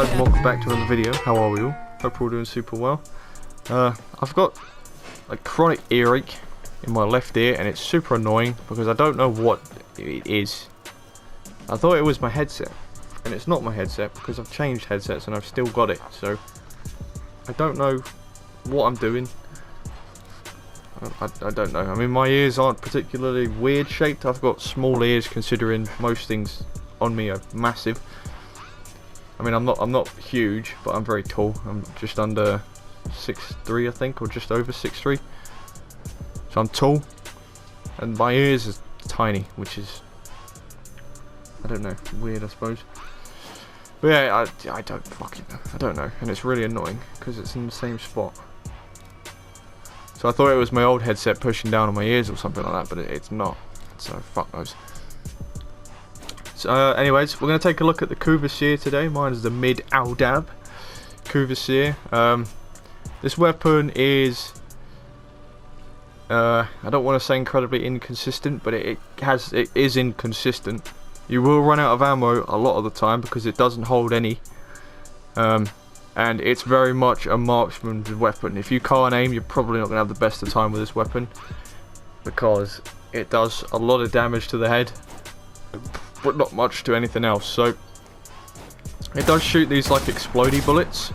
guys, and welcome back to another video. How are we all? Hope we're all doing super well. I've got a chronic earache in my left ear and it's super annoying because I don't know what it is. I thought it was my headset and it's not my headset because I've changed headsets and I've still got it, so I don't know what I'm doing. I don't know. I mean, my ears aren't particularly weird shaped. I've got small ears considering most things on me are massive. I mean, I'm not huge, but I'm very tall. I'm just under 6'3", I think, or just over 6'3". So I'm tall, and my ears are tiny, which is, I don't know, weird, I suppose. But yeah, I don't fucking know. I don't know, and it's really annoying because it's in the same spot. So I thought it was my old headset pushing down on my ears or something like that, but it's not. So fuck knows. So anyways, we're going to take a look at the Kuva Seer today. Mine is the mid Aldab Kuva Seer. This weapon is, I don't want to say incredibly inconsistent, but it is inconsistent. You will run out of ammo a lot of the time because it doesn't hold any. And it's very much a marksman's weapon. If you can't aim, you're probably not going to have the best of time with this weapon, because it does a lot of damage to the head, but not much to anything else. So it does shoot these like explodey bullets,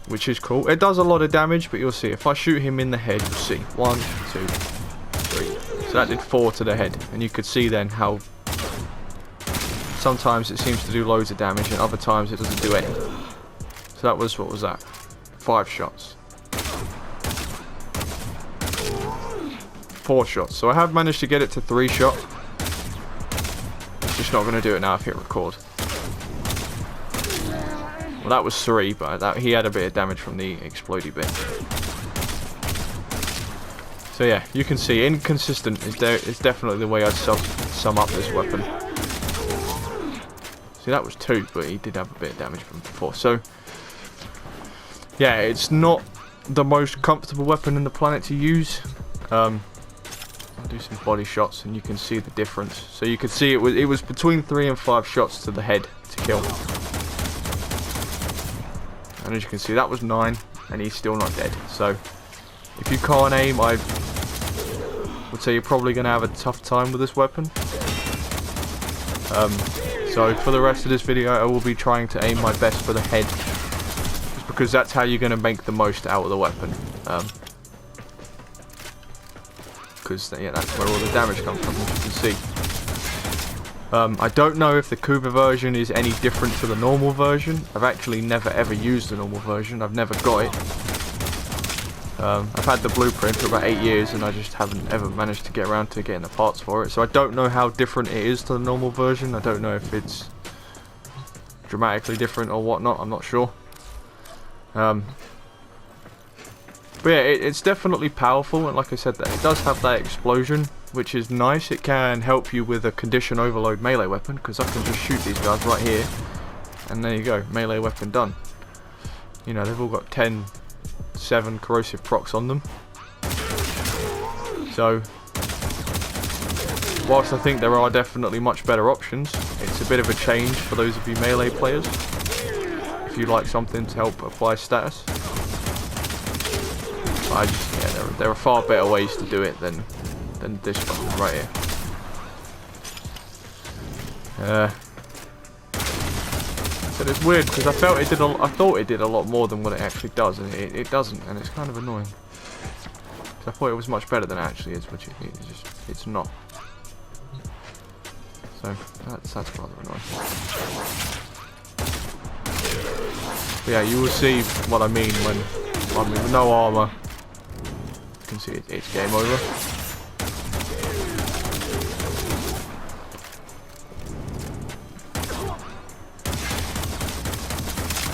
which is cool. It does a lot of damage, but you'll see if I shoot him in the head, you'll see 1, 2, 3. So that did 4 to the head, and you could see then how sometimes it seems to do loads of damage and other times it doesn't do any. So that was, what was that? 5 shots. 4 shots. So I have managed to get it to 3 shots. Just not going to do it now if I hit record. Well, that was 3, but he had a bit of damage from the explodey bit. So yeah, you can see inconsistent is definitely the way I'd sum up this weapon. See, that was 2, but he did have a bit of damage from before. So yeah, it's not the most comfortable weapon in the planet to use. I'll do some body shots and you can see the difference. So you can see it was between 3 and 5 shots to the head to kill. And as you can see, that was 9 and he's still not dead. So if you can't aim, I would say you're probably going to have a tough time with this weapon. So for the rest of this video, I will be trying to aim my best for the head, just because that's how you're going to make the most out of the weapon. Because yeah, that's where all the damage comes from, as you can see. I don't know if the Kuva version is any different to the normal version. I've actually never ever used the normal version. I've never got it. I've had the blueprint for about 8 years and I just haven't ever managed to get around to getting the parts for it. So I don't know how different it is to the normal version. I don't know if it's dramatically different or whatnot. I'm not sure. But yeah, it's definitely powerful, and like I said, that it does have that explosion, which is nice. It can help you with a condition overload melee weapon, because I can just shoot these guys right here, and there you go, melee weapon done. You know, they've all got 10, 7 corrosive procs on them. So, whilst I think there are definitely much better options, it's a bit of a change for those of you melee players, if you like something to help apply status. Yeah, there are far better ways to do it than this one right here. So it's weird because I thought it did a lot more than what it actually does, and it doesn't, and it's kind of annoying. I thought it was much better than it actually is, which it's not. So that's rather annoying. But yeah, you will see what I mean when with no armor. You can see it's game over.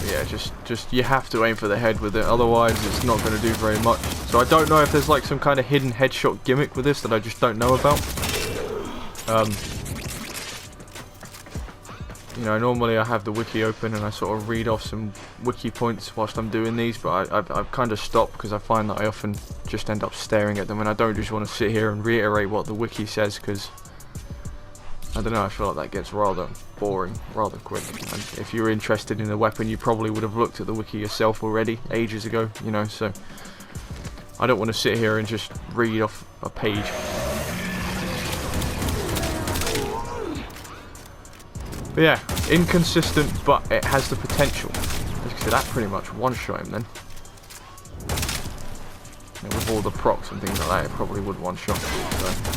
Yeah, just you have to aim for the head with it, otherwise it's not going to do very much. So I don't know if there's like some kind of hidden headshot gimmick with this that I just don't know about. You know, normally I have the wiki open and I sort of read off some wiki points whilst I'm doing these, but I've kind of stopped because I find that I often just end up staring at them and I don't just want to sit here and reiterate what the wiki says, because I I don't know, I feel like that gets rather boring, rather quick. And if you're interested in the weapon, you probably would have looked at the wiki yourself already, ages ago, you know, so I don't want to sit here and just read off a page. But yeah, inconsistent, but it has the potential. So that pretty much one-shot him then. And with all the procs and things like that, it probably would one-shot him, so.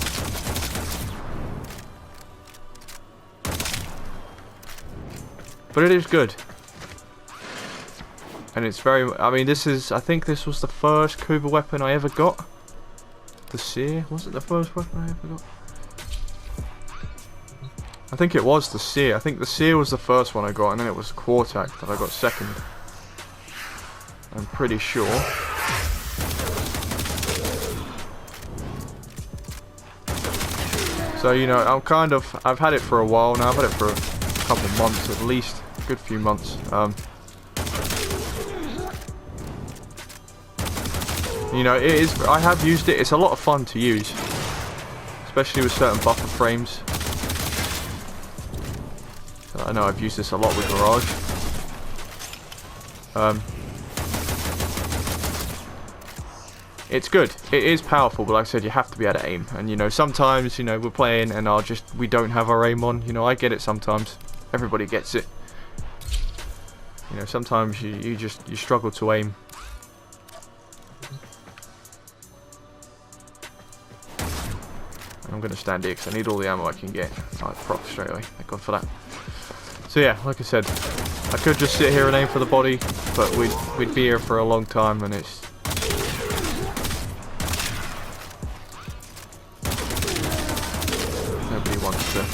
But it is good. And it's very, I mean, this is, I think this was the first Kuva weapon I ever got. The Seer, was it the first weapon I ever got? I think it was the Seer. I think the Seer was the first one I got, and then it was Quartak that I got second. I'm pretty sure. So, you know, I've had it for a while now. I've had it for a couple months at least. A good few months. You know, it is, I have used it. It's a lot of fun to use. Especially with certain buffer frames. I know I've used this a lot with Garage. It's good. It is powerful, but like I said, you have to be able to aim. And you know, sometimes, you know, we're playing and we don't have our aim on. You know, I get it sometimes. Everybody gets it. You know, sometimes you struggle to aim. I'm going to stand here because I need all the ammo I can get. Alright, prop straight away. Thank God for that. So yeah, like I said, I could just sit here and aim for the body, but we'd be here for a long time, and it's... Nobody wants to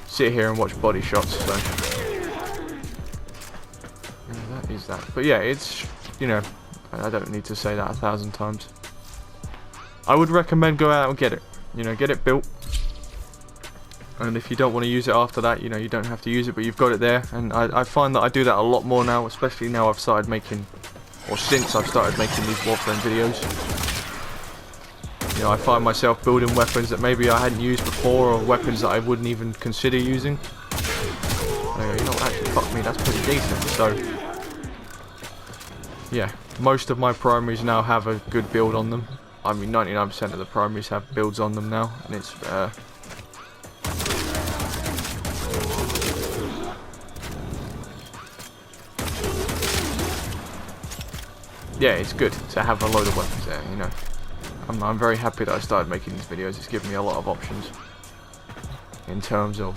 sit here and watch body shots, so... Yeah, that is that. But yeah, it's, you know, I don't need to say that 1,000 times. I would recommend go out and get it. You know, get it built. And if you don't want to use it after that, you know, you don't have to use it, but you've got it there. And I find that I do that a lot more now, especially now I've started making, or since I've started making these Warframe videos. You know, I find myself building weapons that maybe I hadn't used before, or weapons that I wouldn't even consider using. You know, actually, fuck me, that's pretty decent. So, yeah, most of my primaries now have a good build on them. I mean, 99% of the primaries have builds on them now, and it's yeah, it's good to have a load of weapons there, you know. I'm very happy that I started making these videos. It's given me a lot of options in terms of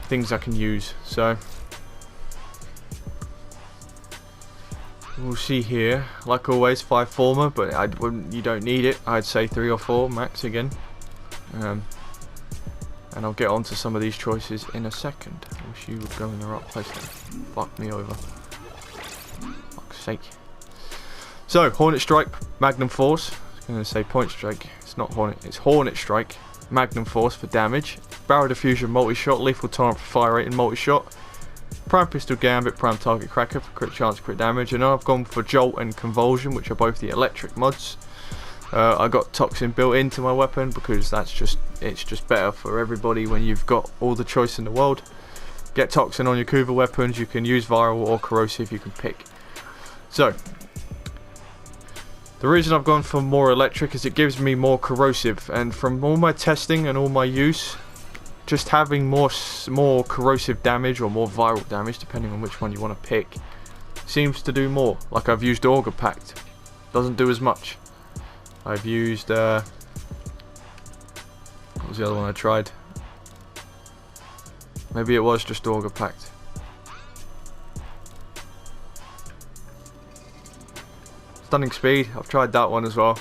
things I can use. So we'll see here. Like always, 5 former, but you don't need it. I'd say 3 or 4 max again. And I'll get on to some of these choices in a second. I wish you would go in the right place there. Fuck me over. Fuck's sake. So, Hornet Strike, Magnum Force. I was going to say Point Strike. It's not Hornet, it's Hornet Strike. Magnum Force for damage. Barrel Diffusion multi-shot. Lethal Torrent for fire rate and multi-shot. Prime Pistol Gambit, Prime Target Cracker for crit chance, crit damage. And I've gone for Jolt and Convulsion, which are both the electric mods. I got Toxin built into my weapon because it's just better for everybody when you've got all the choice in the world. Get Toxin on your Kuva weapons. You can use Viral or Corrosive, you can pick. So, the reason I've gone for more electric is it gives me more corrosive, and from all my testing and all my use, just having more corrosive damage or more viral damage, depending on which one you want to pick, seems to do more. Like I've used Auger Pact, doesn't do as much. I've used what was the other one I tried? Maybe it was just Auger Pact. Stunning Speed, I've tried that one as well.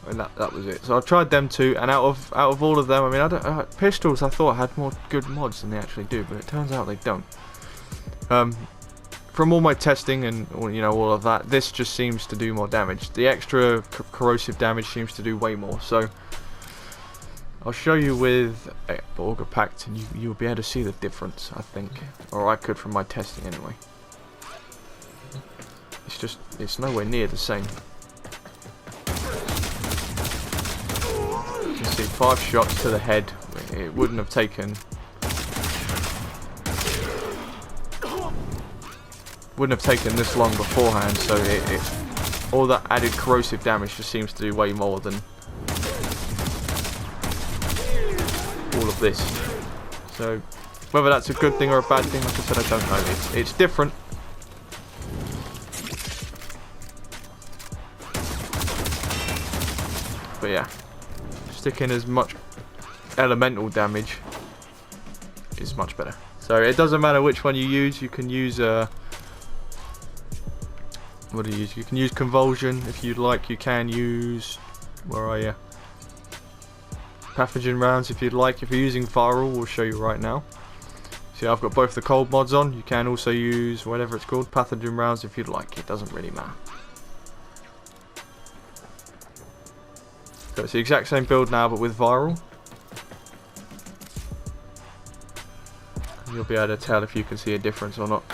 And that was it. So I've tried them two, and out of all of them, I mean, pistols I thought had more good mods than they actually do, but it turns out they don't. From all my testing and you know all of that, this just seems to do more damage. The extra corrosive damage seems to do way more. So I'll show you with Auger Pact, and you'll be able to see the difference, I think, or I could from my testing anyway. It's nowhere near the same. see 5 shots to the head. It wouldn't have taken this long beforehand, so all that added corrosive damage just seems to do way more than all of this. So whether that's a good thing or a bad thing, like I said, I don't know. It's different. But yeah, sticking as much elemental damage is much better. So it doesn't matter which one you use. You can use what do you use? You can use convulsion if you'd like. You can use, where are you? Pathogen rounds if you'd like. If you're using viral, we'll show you right now. See, I've got both the cold mods on. You can also use whatever it's called, pathogen rounds if you'd like. It doesn't really matter. So it's the exact same build now, but with viral. You'll be able to tell if you can see a difference or not.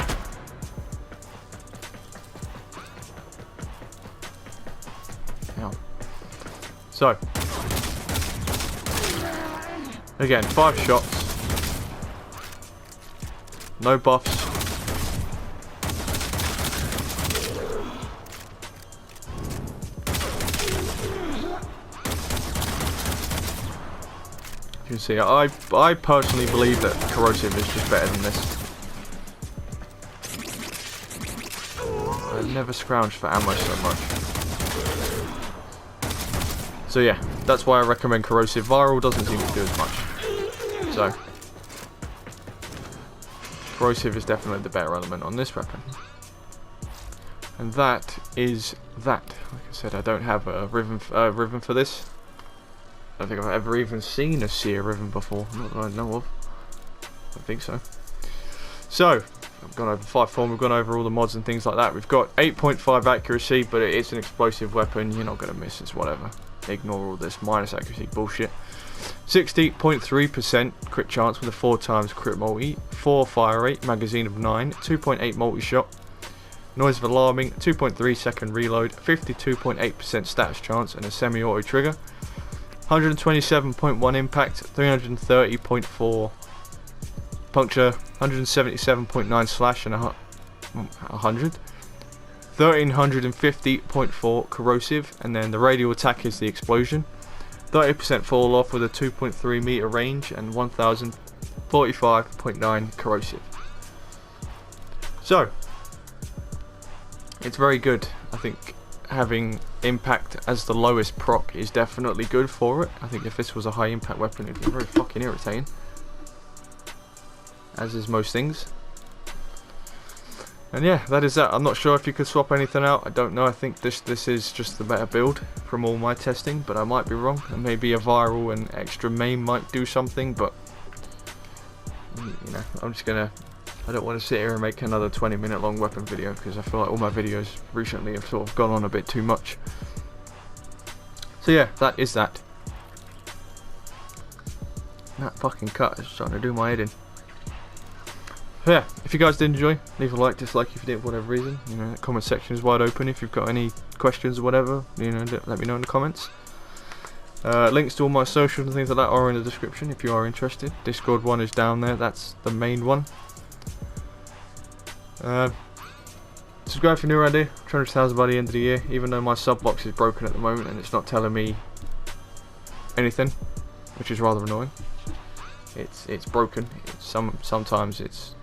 So, again, 5 shots, no buffs. You can see, I personally believe that corrosive is just better than this. I've never scrounged for ammo so much. So yeah, that's why I recommend corrosive. Viral doesn't seem to do as much. So corrosive is definitely the better element on this weapon. And that is that. Like I said, I don't have a riven for this. I don't think I've ever even seen a Seer riven before. Not that I know of. I don't think so. So I've gone over 5 form, we've gone over all the mods and things like that. We've got 8.5 accuracy, but it's an explosive weapon. You're not going to miss. It's whatever. Ignore all this minus accuracy bullshit. 60.3% crit chance with a 4 times crit multi, 4 fire rate, magazine of 9, 2.8 multi shot, noise of alarming, 2.3 second reload, 52.8% status chance, and a semi-auto trigger. 127.1 impact, 330.4 puncture, 177.9 slash, and 100. 1350.4 corrosive, and then the radial attack is the explosion. 30% fall off with a 2.3 meter range and 1045.9 corrosive. So it's very good. I think having impact as the lowest proc is definitely good for it. I think if this was a high impact weapon, it'd be very fucking irritating, as is most things. And yeah, that is that. I'm not sure if you could swap anything out. I don't know. I think this is just the better build from all my testing, but I might be wrong. And maybe a viral and extra main might do something, but you know, I'm just gonna. I don't want to sit here and make another 20-minute long weapon video because I feel like all my videos recently have sort of gone on a bit too much. So yeah, that is that. That fucking cut is starting to do my head in. Yeah, if you guys did enjoy, leave a like, dislike if you did for whatever reason. You know, the comment section is wide open. If you've got any questions or whatever, you know, let me know in the comments. Links to all my socials and things like that are in the description if you are interested. Discord one is down there, that's the main one. Subscribe if you're new around here. 200,000 by the end of the year, even though my sub box is broken at the moment and it's not telling me anything, which is rather annoying. It's broken. Sometimes it's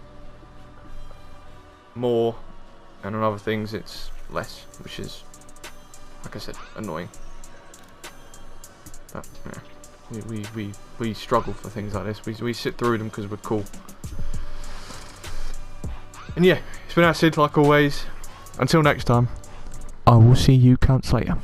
more, and on other things it's less, which is, like I said, annoying. But yeah, we struggle for things like this. We sit through them because we're cool. And yeah, it's been Acid like always. Until next time, I will see you cunts later.